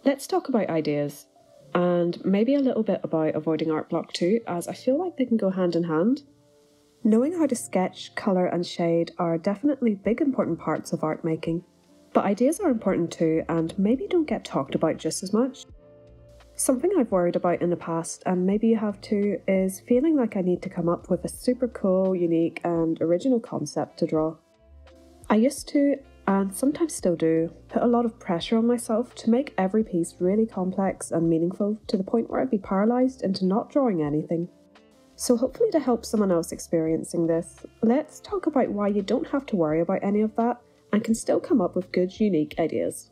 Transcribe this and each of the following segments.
Let's talk about ideas, and maybe a little bit about avoiding art block too, as I feel like they can go hand in hand. Knowing how to sketch, colour and shade are definitely big important parts of art making, but ideas are important too and maybe don't get talked about just as much. Something I've worried about in the past, and maybe you have too, is feeling like I need to come up with a super cool, unique and original concept to draw. I used to, and sometimes still do, put a lot of pressure on myself to make every piece really complex and meaningful to the point where I'd be paralysed into not drawing anything. So hopefully to help someone else experiencing this, let's talk about why you don't have to worry about any of that and can still come up with good, unique ideas.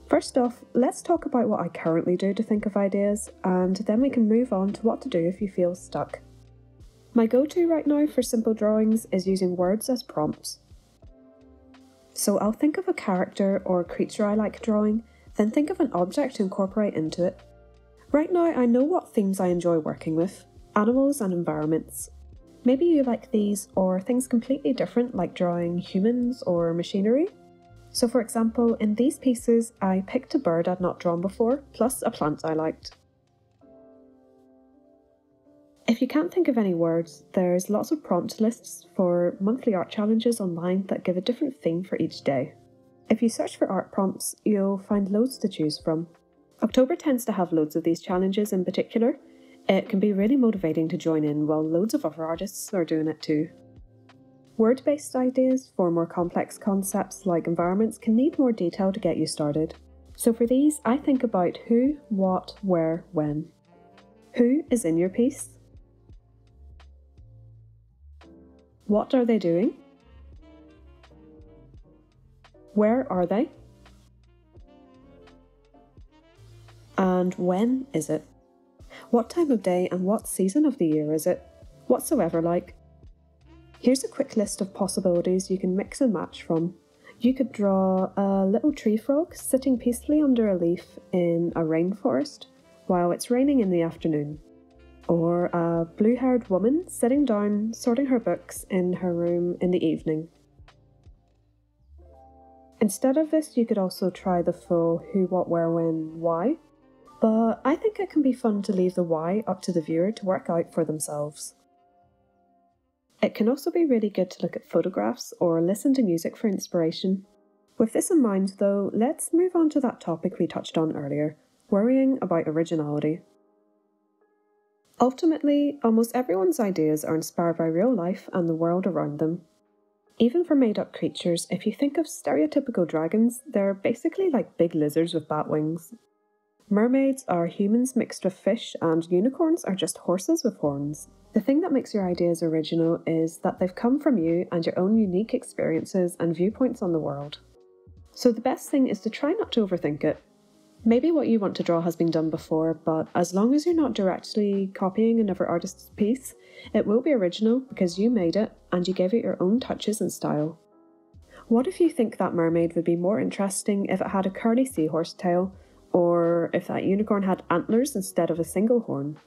First off, let's talk about what I currently do to think of ideas, and then we can move on to what to do if you feel stuck. My go-to right now for simple drawings is using words as prompts. So I'll think of a character or creature I like drawing, then think of an object to incorporate into it. Right now I know what themes I enjoy working with: animals and environments. Maybe you like these or things completely different, like drawing humans or machinery. So for example, in these pieces I picked a bird I'd not drawn before, plus a plant I liked. If you can't think of any words, there's lots of prompt lists for monthly art challenges online that give a different theme for each day. If you search for art prompts, you'll find loads to choose from. October tends to have loads of these challenges in particular. It can be really motivating to join in while loads of other artists are doing it too. Word-based ideas for more complex concepts like environments can need more detail to get you started. So for these, I think about who, what, where, when. Who is in your piece? What are they doing? Where are they? And when is it? What time of day and what season of the year is it? What's the weather like? Here's a quick list of possibilities you can mix and match from. You could draw a little tree frog sitting peacefully under a leaf in a rainforest while it's raining in the afternoon. Or a blue-haired woman sitting down sorting her books in her room in the evening. Instead of this, you could also try the full who, what, where, when, why. But I think it can be fun to leave the why up to the viewer to work out for themselves. It can also be really good to look at photographs or listen to music for inspiration. With this in mind though, let's move on to that topic we touched on earlier, worrying about originality. Ultimately, almost everyone's ideas are inspired by real life and the world around them. Even for made-up creatures, if you think of stereotypical dragons, they're basically like big lizards with bat wings. Mermaids are humans mixed with fish, and unicorns are just horses with horns. The thing that makes your ideas original is that they've come from you and your own unique experiences and viewpoints on the world. So the best thing is to try not to overthink it. Maybe what you want to draw has been done before, but as long as you're not directly copying another artist's piece, it will be original because you made it and you gave it your own touches and style. What if you think that mermaid would be more interesting if it had a curly seahorse tail, or if that unicorn had antlers instead of a single horn?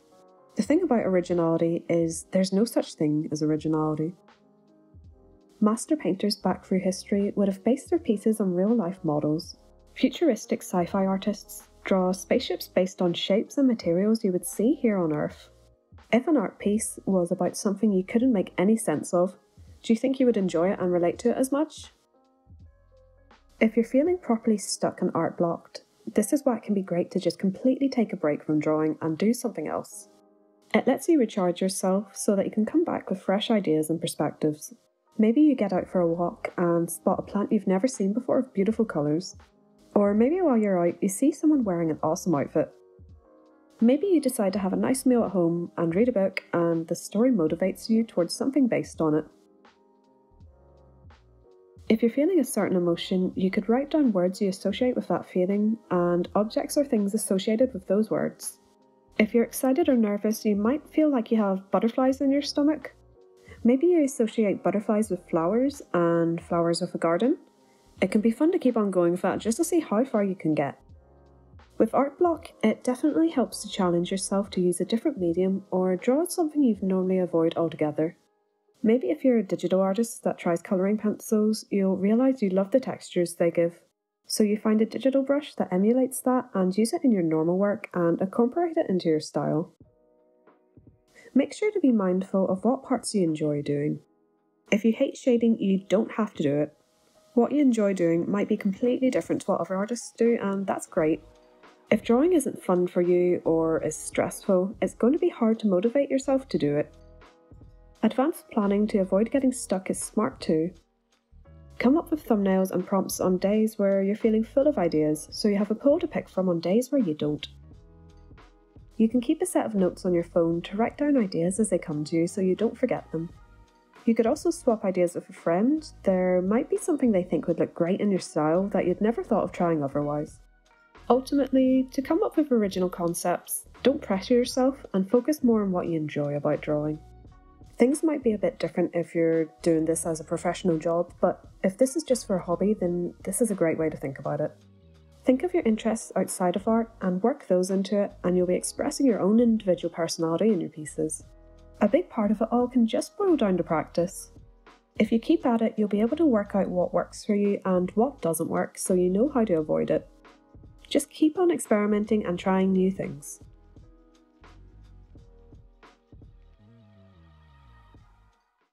The thing about originality is there's no such thing as originality. Master painters back through history would have based their pieces on real-life models. Futuristic sci-fi artists draw spaceships based on shapes and materials you would see here on Earth. If an art piece was about something you couldn't make any sense of, do you think you would enjoy it and relate to it as much? If you're feeling properly stuck and art blocked, this is why it can be great to just completely take a break from drawing and do something else. It lets you recharge yourself so that you can come back with fresh ideas and perspectives. Maybe you get out for a walk and spot a plant you've never seen before with beautiful colours. Or maybe while you're out, you see someone wearing an awesome outfit. Maybe you decide to have a nice meal at home and read a book, and the story motivates you towards something based on it. If you're feeling a certain emotion, you could write down words you associate with that feeling, and objects or things associated with those words. If you're excited or nervous, you might feel like you have butterflies in your stomach. Maybe you associate butterflies with flowers and flowers with a garden. It can be fun to keep on going with that just to see how far you can get. With art block, it definitely helps to challenge yourself to use a different medium or draw something you'd normally avoid altogether. Maybe if you're a digital artist that tries colouring pencils, you'll realise you love the textures they give. So you find a digital brush that emulates that and use it in your normal work and incorporate it into your style. Make sure to be mindful of what parts you enjoy doing. If you hate shading, you don't have to do it. What you enjoy doing might be completely different to what other artists do, and that's great. If drawing isn't fun for you or is stressful, it's going to be hard to motivate yourself to do it. Advanced planning to avoid getting stuck is smart too. Come up with thumbnails and prompts on days where you're feeling full of ideas, so you have a pool to pick from on days where you don't. You can keep a set of notes on your phone to write down ideas as they come to you so you don't forget them. You could also swap ideas with a friend. There might be something they think would look great in your style that you'd never thought of trying otherwise. Ultimately, to come up with original concepts, don't pressure yourself and focus more on what you enjoy about drawing. Things might be a bit different if you're doing this as a professional job, but if this is just for a hobby, then this is a great way to think about it. Think of your interests outside of art and work those into it, and you'll be expressing your own individual personality in your pieces. A big part of it all can just boil down to practice. If you keep at it, you'll be able to work out what works for you and what doesn't work, so you know how to avoid it. Just keep on experimenting and trying new things.